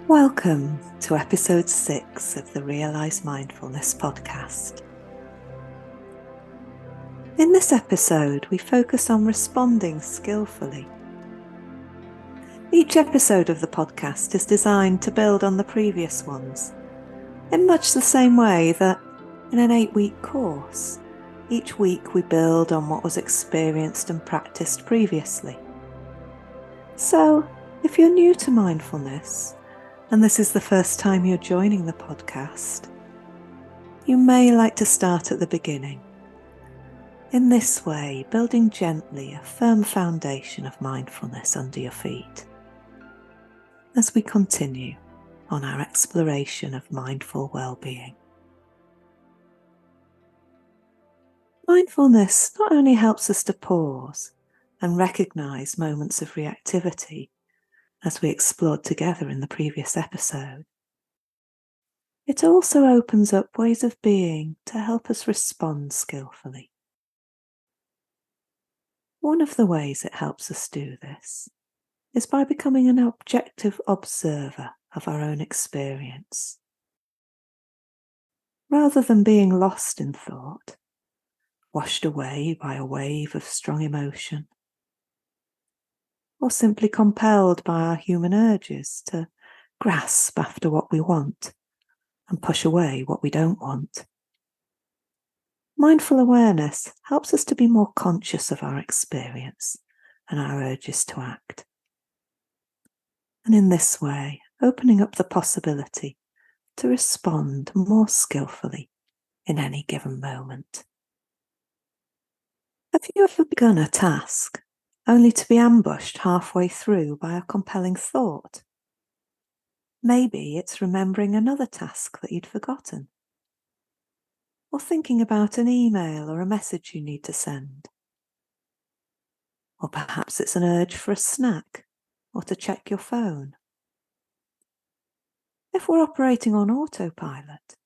Welcome to episode 6 of the Realise Mindfulness podcast. In this episode, we focus on responding skillfully. Each episode of the podcast is designed to build on the previous ones, in much the same way that in an 8-week course, each week we build on what was experienced and practiced previously. So, if you're new to mindfulness, and this is the first time you're joining the podcast, you may like to start at the beginning. In this way, building gently a firm foundation of mindfulness under your feet as we continue on our exploration of mindful well-being. Mindfulness not only helps us to pause and recognize moments of reactivity, as we explored together in the previous episode, it also opens up ways of being to help us respond skillfully. One of the ways it helps us do this is by becoming an objective observer of our own experience. Rather than being lost in thought, washed away by a wave of strong emotion, or simply compelled by our human urges to grasp after what we want and push away what we don't want. Mindful awareness helps us to be more conscious of our experience and our urges to act. And in this way, opening up the possibility to respond more skillfully in any given moment. Have you ever begun a task only to be ambushed halfway through by a compelling thought? Maybe it's remembering another task that you'd forgotten, or thinking about an email or a message you need to send. Or perhaps it's an urge for a snack or to check your phone. If we're operating on autopilot,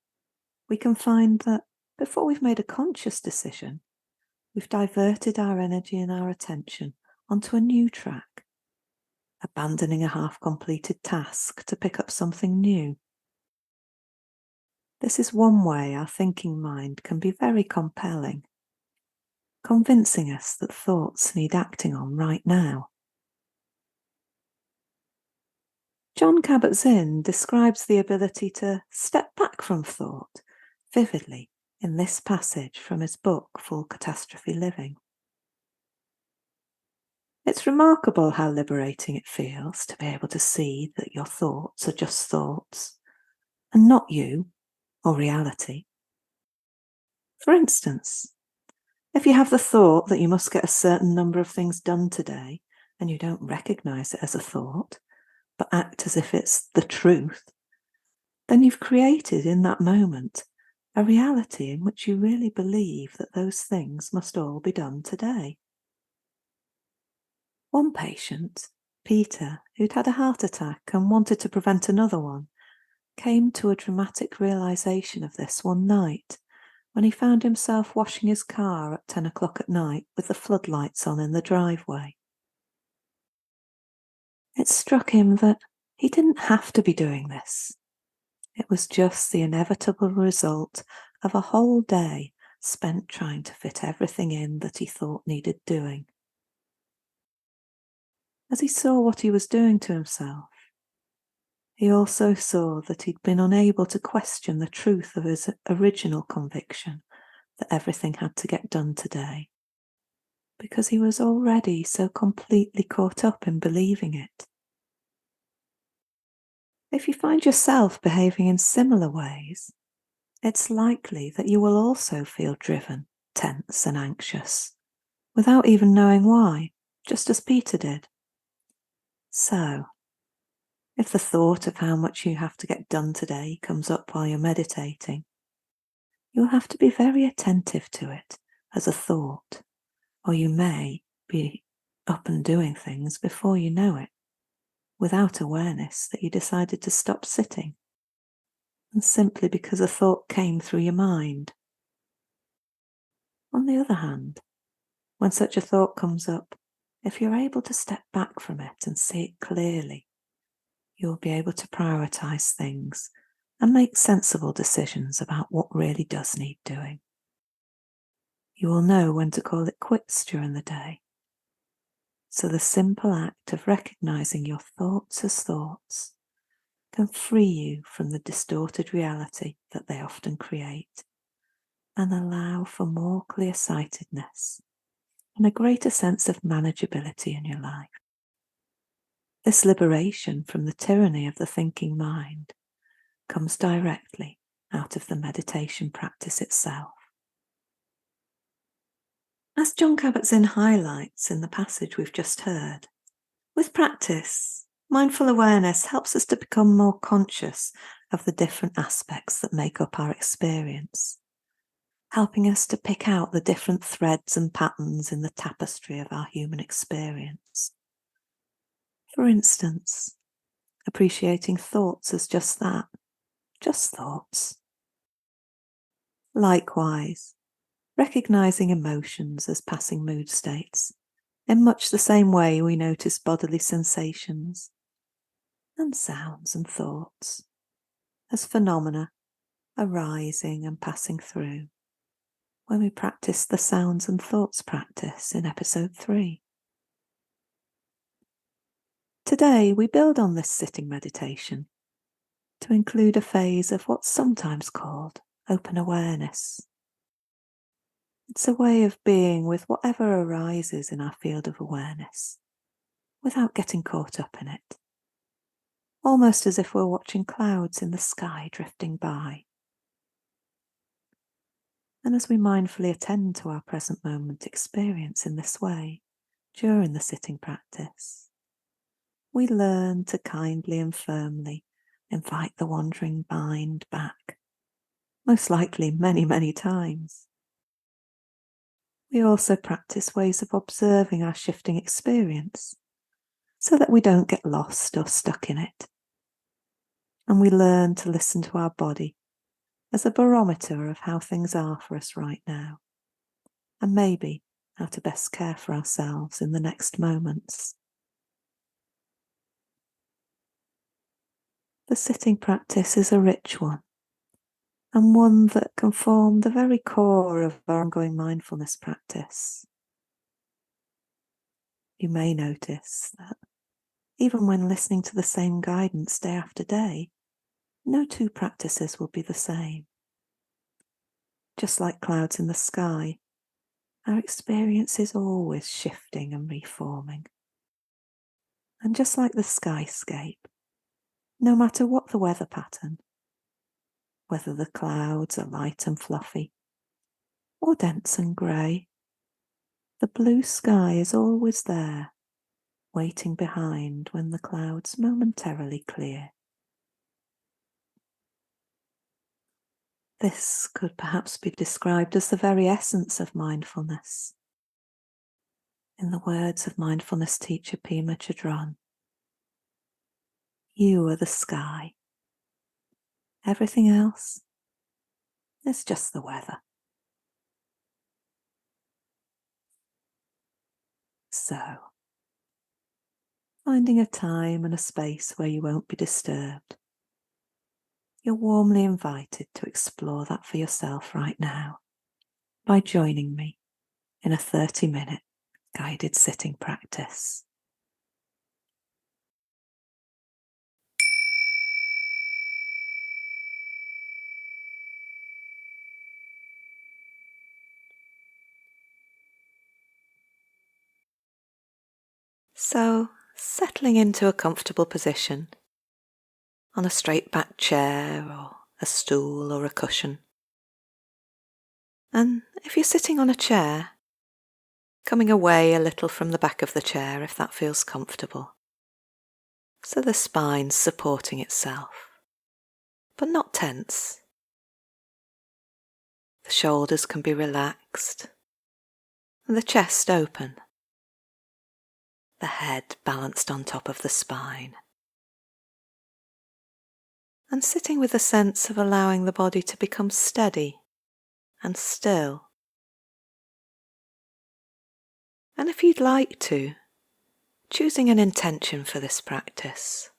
we can find that before we've made a conscious decision, we've diverted our energy and our attention onto a new track, abandoning a half-completed task to pick up something new. This is one way our thinking mind can be very compelling, convincing us that thoughts need acting on right now. Jon Kabat-Zinn describes the ability to step back from thought vividly in this passage from his book Full Catastrophe Living. It's remarkable how liberating it feels to be able to see that your thoughts are just thoughts and not you or reality. For instance, if you have the thought that you must get a certain number of things done today and you don't recognize it as a thought, but act as if it's the truth, then you've created in that moment a reality in which you really believe that those things must all be done today. One patient, Peter, who'd had a heart attack and wanted to prevent another one, came to a dramatic realization of this one night when he found himself washing his car at 10 o'clock at night with the floodlights on in the driveway. It struck him that he didn't have to be doing this. It was just the inevitable result of a whole day spent trying to fit everything in that he thought needed doing. As he saw what he was doing to himself, he also saw that he'd been unable to question the truth of his original conviction that everything had to get done today, because he was already so completely caught up in believing it. If you find yourself behaving in similar ways, it's likely that you will also feel driven, tense, and anxious, without even knowing why, just as Peter did. So, if the thought of how much you have to get done today comes up while you're meditating, you'll have to be very attentive to it as a thought, or you may be up and doing things before you know it, without awareness that you decided to stop sitting, and simply because a thought came through your mind. On the other hand, when such a thought comes up, if you're able to step back from it and see it clearly, you'll be able to prioritise things and make sensible decisions about what really does need doing. You will know when to call it quits during the day. So the simple act of recognising your thoughts as thoughts can free you from the distorted reality that they often create and allow for more clear-sightedness and a greater sense of manageability in your life. This liberation from the tyranny of the thinking mind comes directly out of the meditation practice itself. As John Kabat-Zinn highlights in the passage we've just heard, with practice, mindful awareness helps us to become more conscious of the different aspects that make up our experience, helping us to pick out the different threads and patterns in the tapestry of our human experience. For instance, appreciating thoughts as just that, just thoughts. Likewise, recognizing emotions as passing mood states in much the same way we notice bodily sensations and sounds and thoughts as phenomena arising and passing through when we practice the sounds and thoughts practice in episode 3. Today we build on this sitting meditation to include a phase of what's sometimes called open awareness. It's a way of being with whatever arises in our field of awareness without getting caught up in it, almost as if we're watching clouds in the sky drifting by. And as we mindfully attend to our present moment experience in this way during the sitting practice, we learn to kindly and firmly invite the wandering mind back, most likely many, many times. We also practice ways of observing our shifting experience so that we don't get lost or stuck in it. And we learn to listen to our body as a barometer of how things are for us right now, and maybe how to best care for ourselves in the next moments. The sitting practice is a rich one, and one that can form the very core of our ongoing mindfulness practice. You may notice that even when listening to the same guidance day after day, no two practices will be the same. Just like clouds in the sky, our experience is always shifting and reforming. And just like the skyscape, no matter what the weather pattern, whether the clouds are light and fluffy or dense and grey, the blue sky is always there, waiting behind when the clouds momentarily clear. This could perhaps be described as the very essence of mindfulness. In the words of mindfulness teacher Pema Chodron, you are the sky. Everything else is just the weather. So, finding a time and a space where you won't be disturbed, you're warmly invited to explore that for yourself right now by joining me in a 30-minute guided sitting practice. So, settling into a comfortable position on a straight-backed chair or a stool or a cushion. And if you're sitting on a chair, coming away a little from the back of the chair if that feels comfortable, so the spine's supporting itself, but not tense. The shoulders can be relaxed and the chest open, the head balanced on top of the spine, and sitting with a sense of allowing the body to become steady and still. And if you'd like to, choosing an intention for this practice,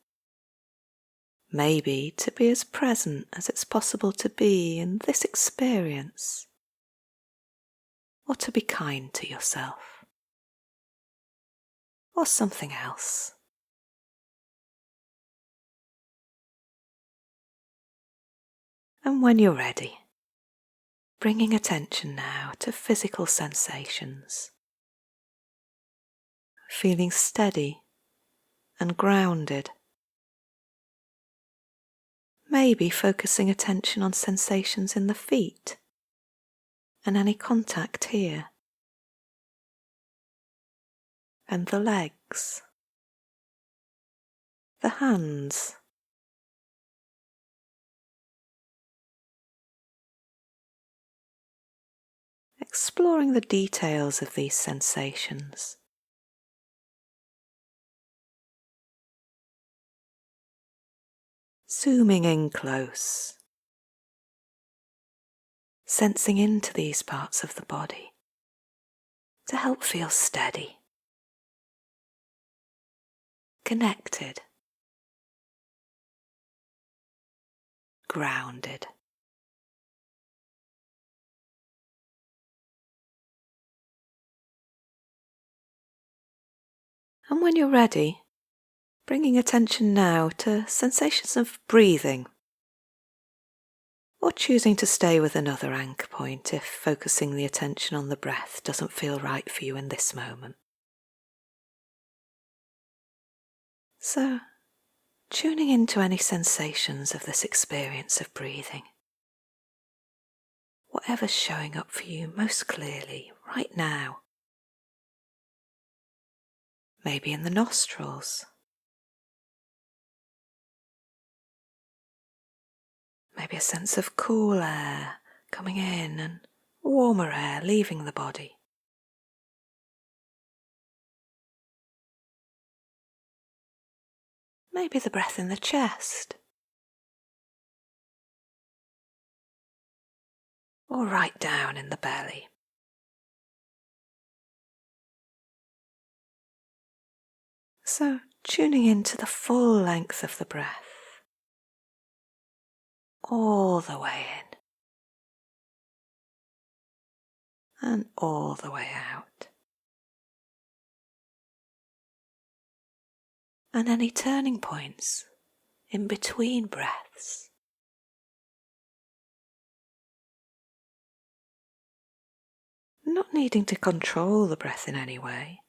Maybe to be as present as it's possible to be in this experience, or to be kind to yourself, or something else. And when you're ready, bringing attention now to physical sensations, feeling steady and grounded. Maybe focusing attention on sensations in the feet and any contact here, and the legs, the hands, exploring the details of these sensations. Zooming in close, sensing into these parts of the body to help feel steady, connected, grounded. And when you're ready, bringing attention now to sensations of breathing, or choosing to stay with another anchor point if focusing the attention on the breath doesn't feel right for you in this moment. So, tuning into any sensations of this experience of breathing, whatever's showing up for you most clearly right now. Maybe in the nostrils, maybe a sense of cool air coming in and warmer air leaving the body. Maybe the breath in the chest, or right down in the belly. So, tuning into the full length of the breath, all the way in and all the way out. And any turning points in between breaths. Not needing to control the breath in any way,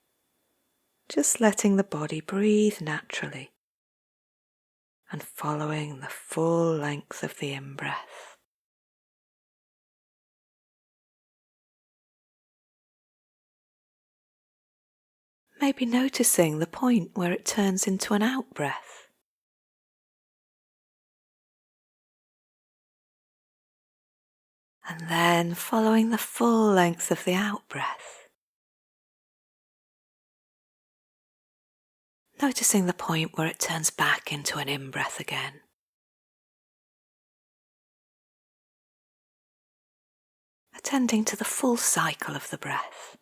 just letting the body breathe naturally and following the full length of the in-breath. Maybe noticing the point where it turns into an out-breath. And then following the full length of the out-breath. Noticing the point where it turns back into an in-breath again. Attending to the full cycle of the breath.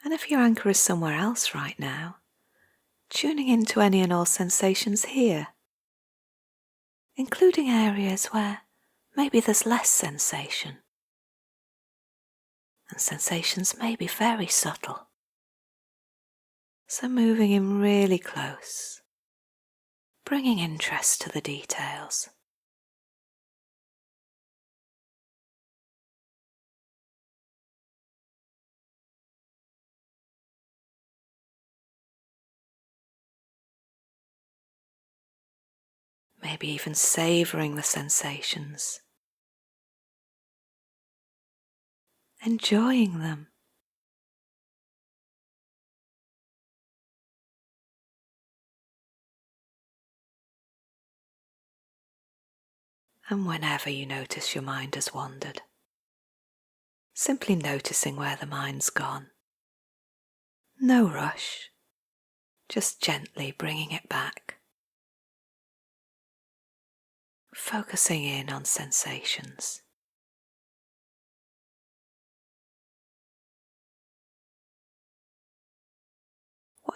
And if your anchor is somewhere else right now, tuning into any and all sensations here, including areas where maybe there's less sensation, and sensations may be very subtle. So moving in really close, bringing interest to the details. Maybe even savouring the sensations, enjoying them. And whenever you notice your mind has wandered, simply noticing where the mind's gone. No rush, just gently bringing it back. Focusing in on sensations.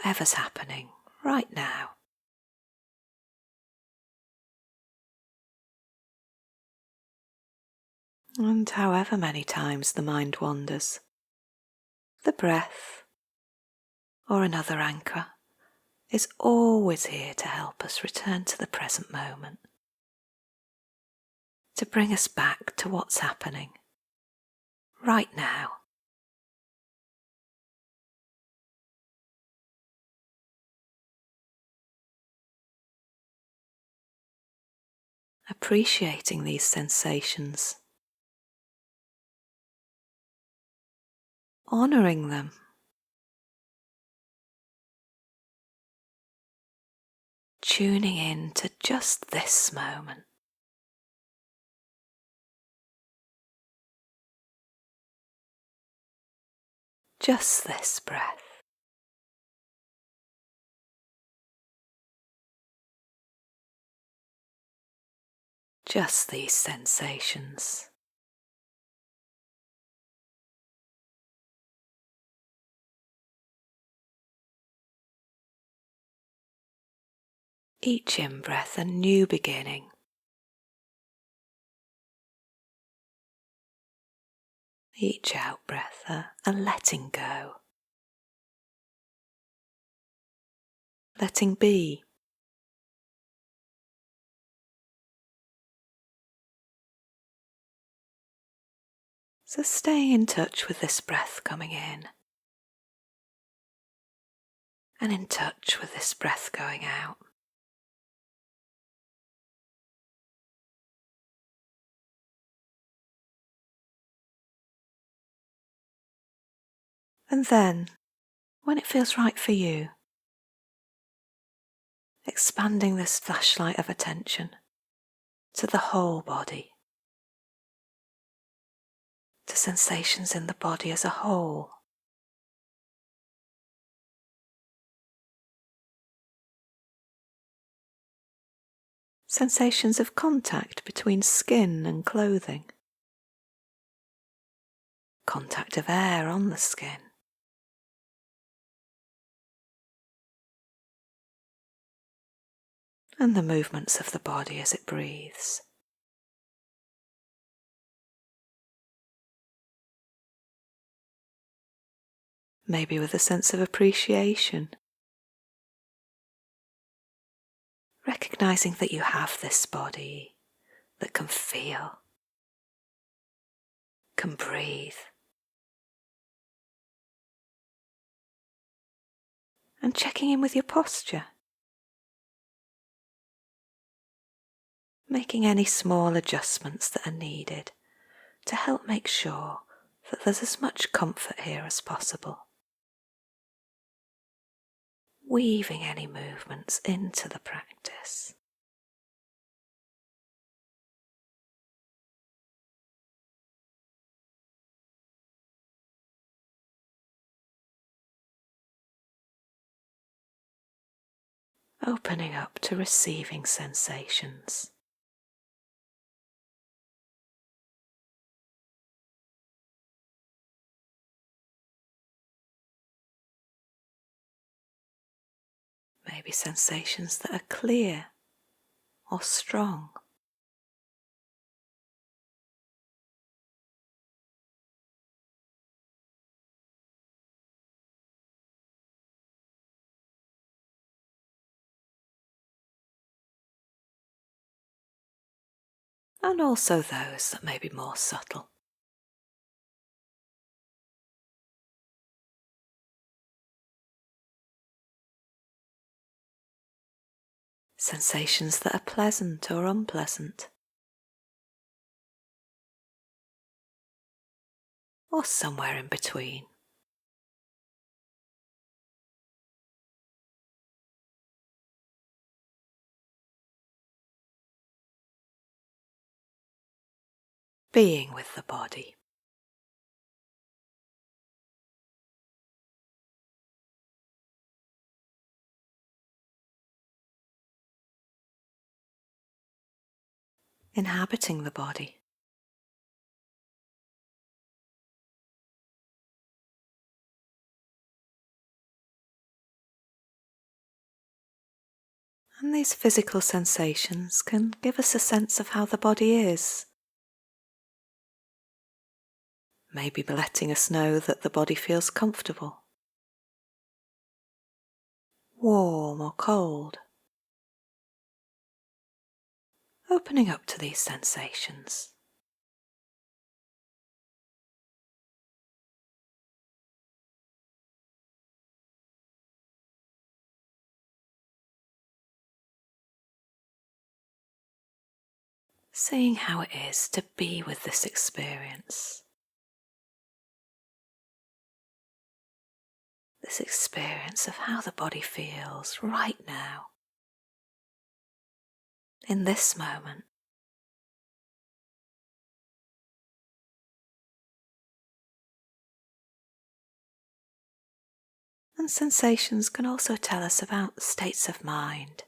whatever's happening right now. And however many times the mind wanders, the breath or another anchor is always here to help us return to the present moment, to bring us back to what's happening right now. Appreciating these sensations, honouring them, tuning in to just this moment. Just this breath. Just these sensations. Each in-breath a new beginning. Each out-breath a letting go. Letting be. So stay in touch with this breath coming in and in touch with this breath going out. And then, when it feels right for you, expanding this flashlight of attention to the whole body, to sensations in the body as a whole. Sensations of contact between skin and clothing, contact of air on the skin, and the movements of the body as it breathes. Maybe with a sense of appreciation, recognizing that you have this body that can feel, can breathe, and checking in with your posture, making any small adjustments that are needed to help make sure that there's as much comfort here as possible. Weaving any movements into the practice. Opening up to receiving sensations. Maybe sensations that are clear or strong. And also those that may be more subtle. Sensations that are pleasant or unpleasant, or somewhere in between. Being with the body. Inhabiting the body. And these physical sensations can give us a sense of how the body is. Maybe letting us know that the body feels comfortable, warm or cold. Opening up to these sensations. Seeing how it is to be with this experience. This experience of how the body feels right now, in this moment. And sensations can also tell us about states of mind,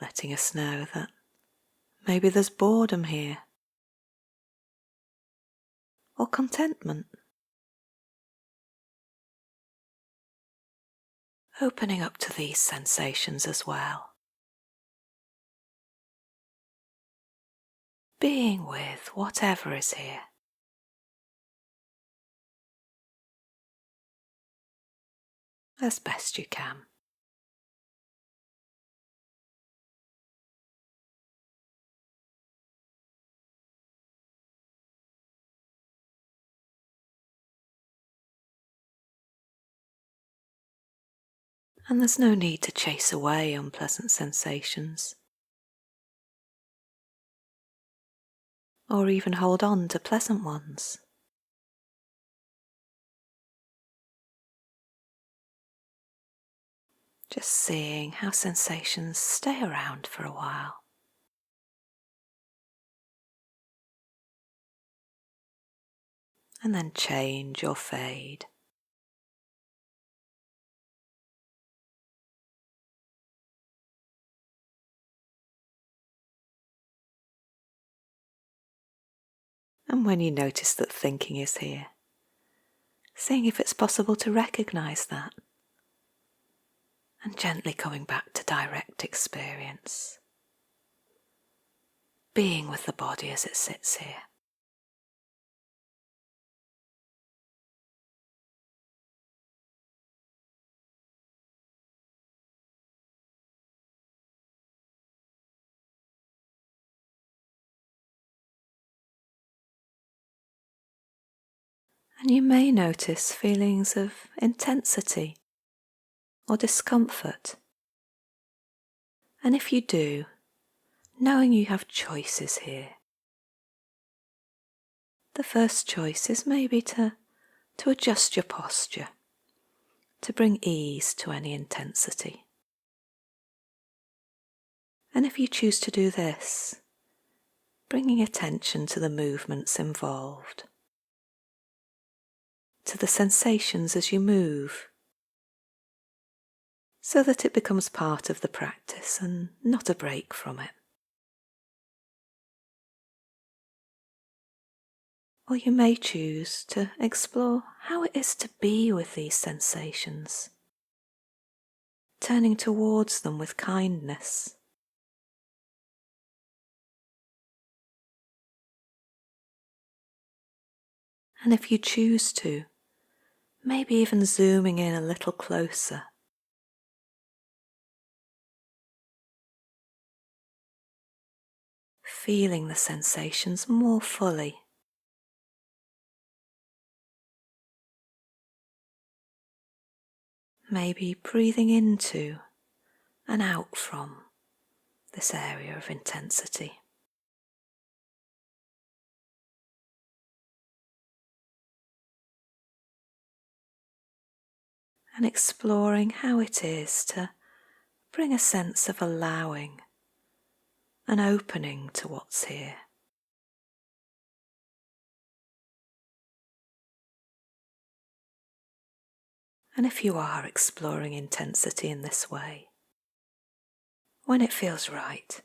letting us know that maybe there's boredom here, or contentment. Opening up to these sensations as well. Being with whatever is here. As best you can. And there's no need to chase away unpleasant sensations, or even hold on to pleasant ones. Just seeing how sensations stay around for a while. And then change or fade. And when you notice that thinking is here, seeing if it's possible to recognize that, and gently coming back to direct experience, being with the body as it sits here. And you may notice feelings of intensity or discomfort. And if you do, knowing you have choices here. The first choice is maybe to adjust your posture, to bring ease to any intensity. And if you choose to do this, bringing attention to the movements involved, to the sensations as you move, so that it becomes part of the practice and not a break from it. Or you may choose to explore how it is to be with these sensations, turning towards them with kindness. And if you choose to, maybe even zooming in a little closer. Feeling the sensations more fully. Maybe breathing into and out from this area of intensity. And exploring how it is to bring a sense of allowing and opening to what's here. And if you are exploring intensity in this way, when it feels right,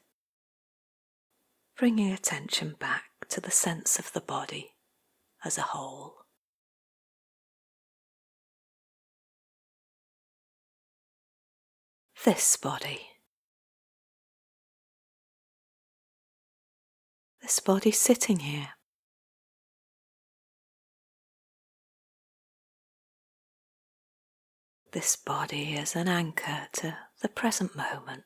bringing attention back to the sense of the body as a whole. this body. This body sitting here. This body is an anchor to the present moment.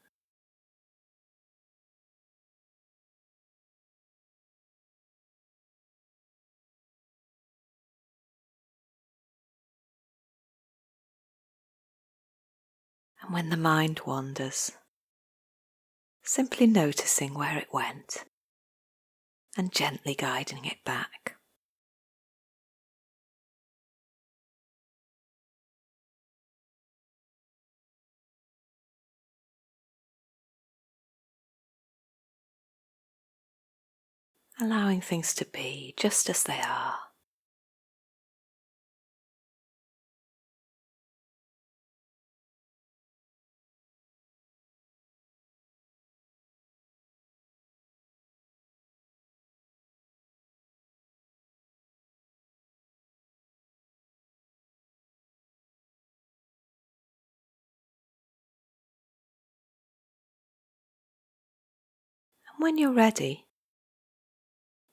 And when the mind wanders, simply noticing where it went and gently guiding it back. Allowing things to be just as they are. And when you're ready,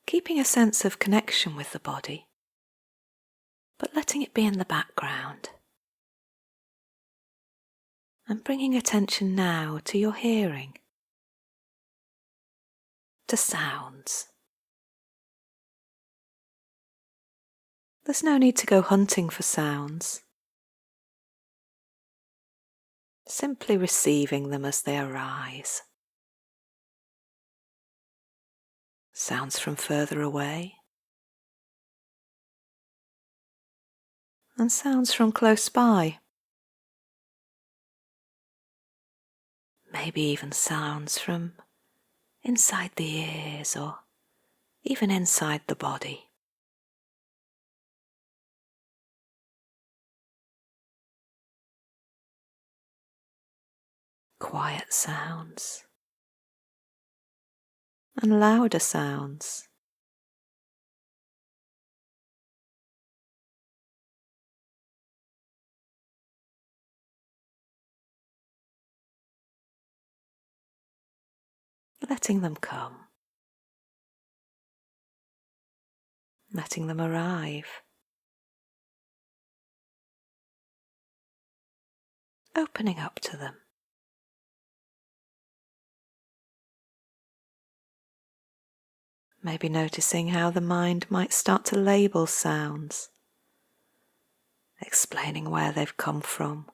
keeping a sense of connection with the body, but letting it be in the background. And bringing attention now to your hearing, to sounds. There's no need to go hunting for sounds. Simply receiving them as they arise. Sounds from further away. And sounds from close by. Maybe even sounds from inside the ears or even inside the body. Quiet sounds and louder sounds. Letting them come. Letting them arrive. Opening up to them. Maybe noticing how the mind might start to label sounds, explaining where they've come from,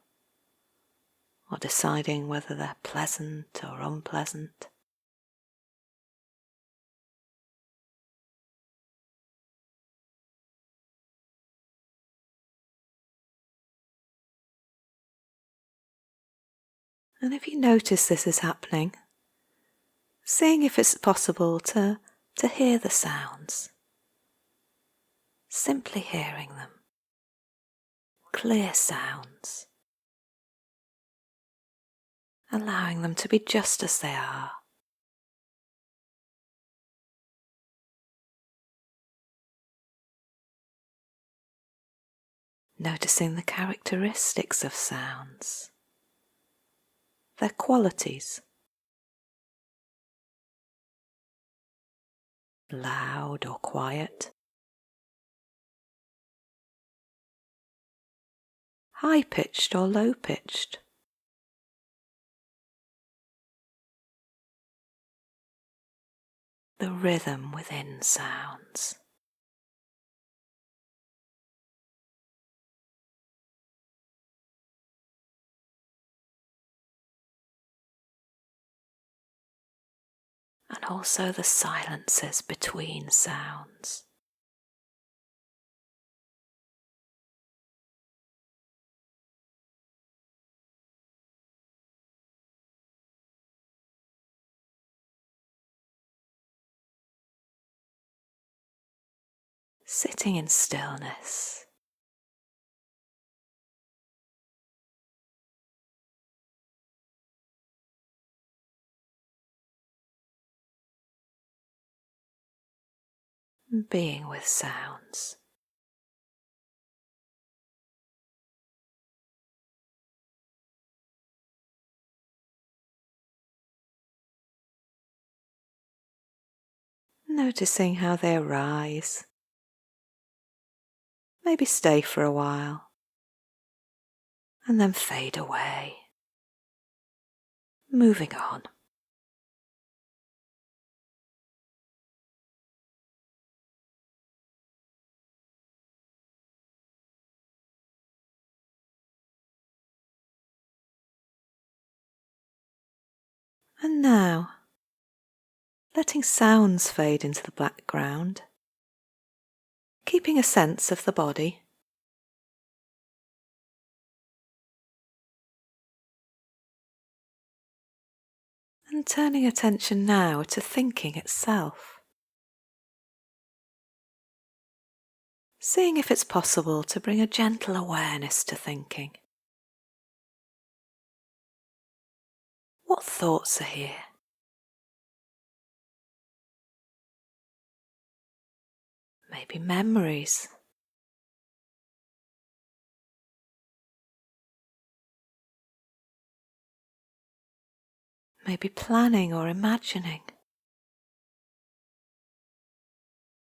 or deciding whether they're pleasant or unpleasant. And if you notice this is happening, seeing if it's possible to hear the sounds. Simply hearing them. Clear sounds. Allowing them to be just as they are. Noticing the characteristics of sounds. Their qualities. Loud or quiet. High-pitched or low-pitched. The rhythm within sounds. And also the silences between sounds. Sitting in stillness. Being with sounds. noticing how they arise, maybe stay for a while, and then fade away, moving on. And now, letting sounds fade into the background, keeping a sense of the body. And turning attention now to thinking itself. Seeing if it's possible to bring a gentle awareness to thinking. What thoughts are here? Maybe memories. Maybe planning or imagining.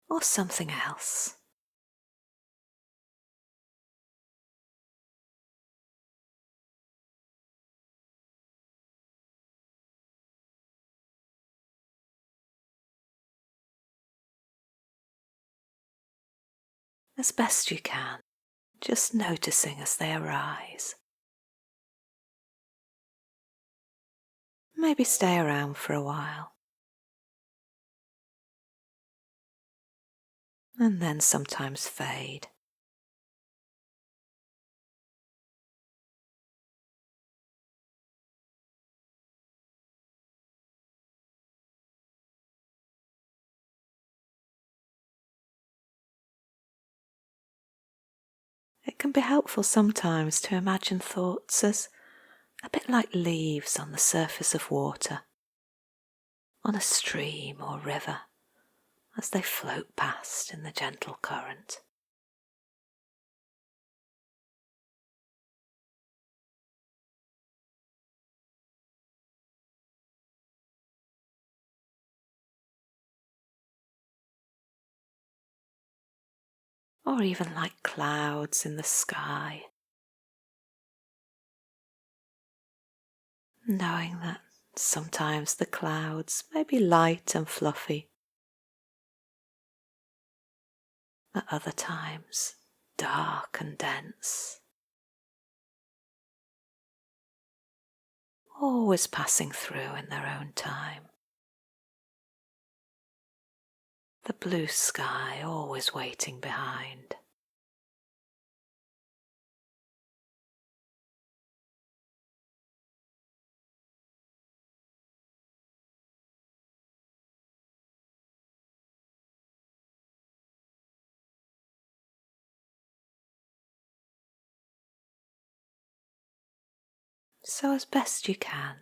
Or something else. As best you can, just noticing as they arise. Maybe stay around for a while. And then sometimes fade. It can be helpful sometimes to imagine thoughts as a bit like leaves on the surface of water, on a stream or river, as they float past in the gentle current. Or even like clouds in the sky, knowing that sometimes the clouds may be light and fluffy, at other times dark and dense, always passing through in their own time. The blue sky always waiting behind. So as best you can,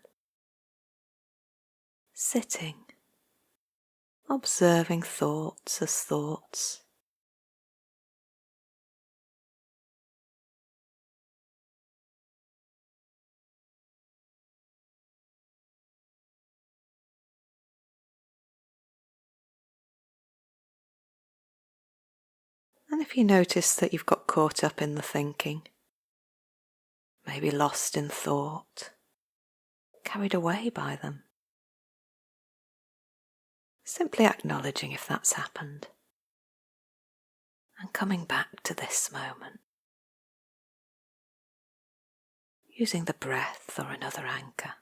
sitting, observing thoughts as thoughts. And if you notice that you've got caught up in the thinking, maybe lost in thought, carried away by them, simply acknowledging if that's happened and coming back to this moment, using the breath or another anchor,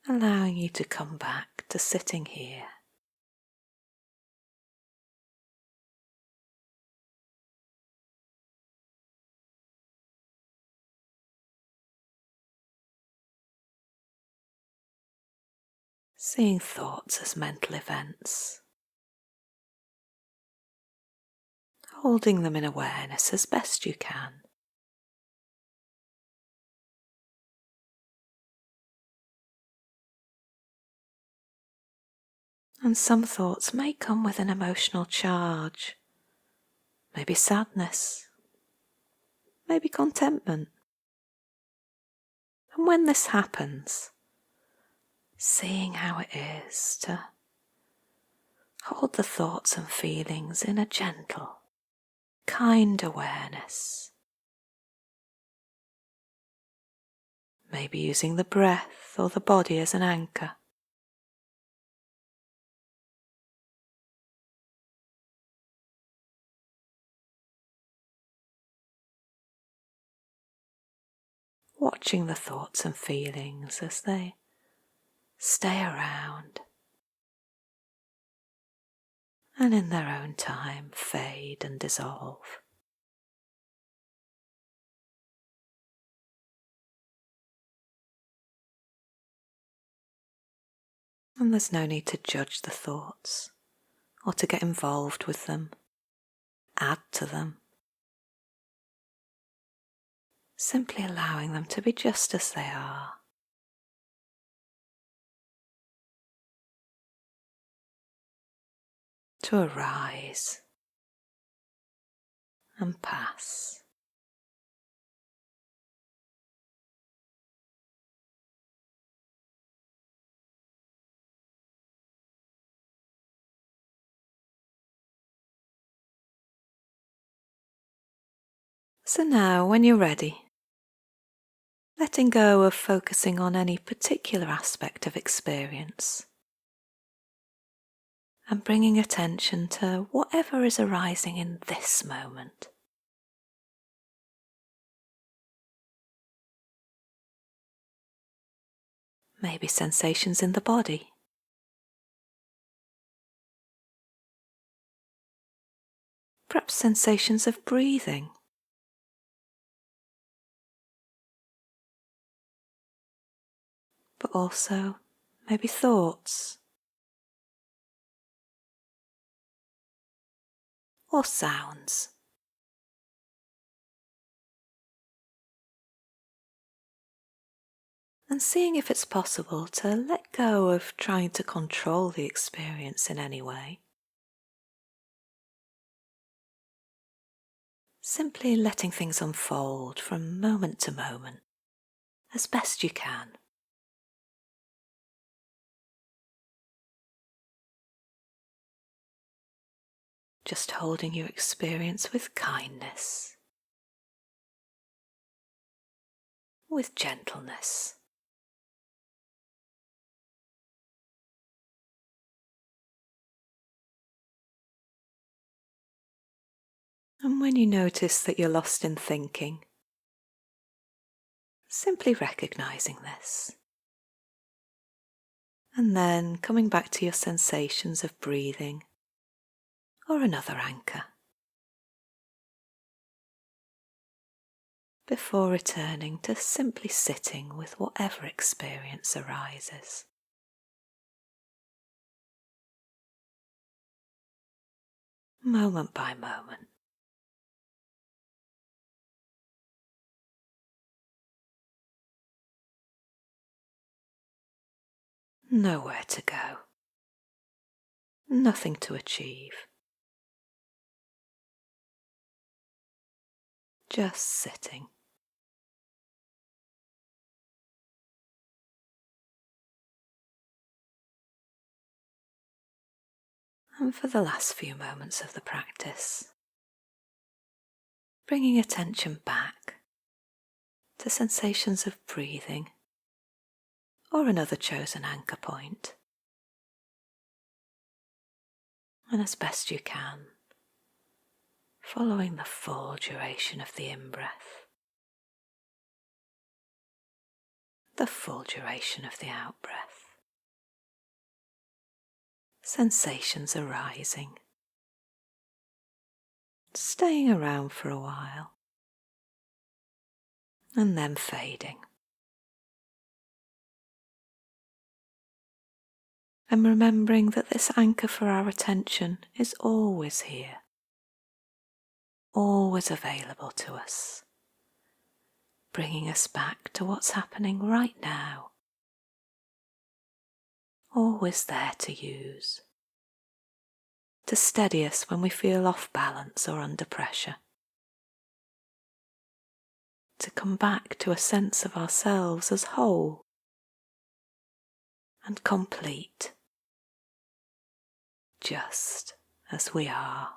allowing you to come back to sitting here. Seeing thoughts as mental events, holding them in awareness as best you can. And some thoughts may come with an emotional charge, maybe sadness, maybe contentment. And when this happens, seeing how it is to hold the thoughts and feelings in a gentle, kind awareness. Maybe using the breath or the body as an anchor. Watching the thoughts and feelings as they stay around and in their own time fade and dissolve. And there's no need to judge the thoughts or to get involved with them, add to them. Simply allowing them to be just as they are. To arise and pass. So now, when you're ready, letting go of focusing on any particular aspect of experience and bringing attention to whatever is arising in this moment. Maybe sensations in the body, perhaps sensations of breathing, but also maybe thoughts or sounds. And seeing if it's possible to let go of trying to control the experience in any way. Simply letting things unfold from moment to moment, as best you can. Just holding your experience with kindness, with gentleness. And when you notice that you're lost in thinking, simply recognizing this. And then coming back to your sensations of breathing or another anchor. Before returning to simply sitting with whatever experience arises. Moment by moment. Nowhere to go. Nothing to achieve. Just sitting. And for the last few moments of the practice, bringing attention back to sensations of breathing or another chosen anchor point. And as best you can, following the full duration of the in-breath, the full duration of the out-breath. Sensations arising, staying around for a while, and then fading. And remembering that this anchor for our attention is always here, always available to us, bringing us back to what's happening right now, always there to use, to steady us when we feel off balance or under pressure, to come back to a sense of ourselves as whole, and complete, just as we are.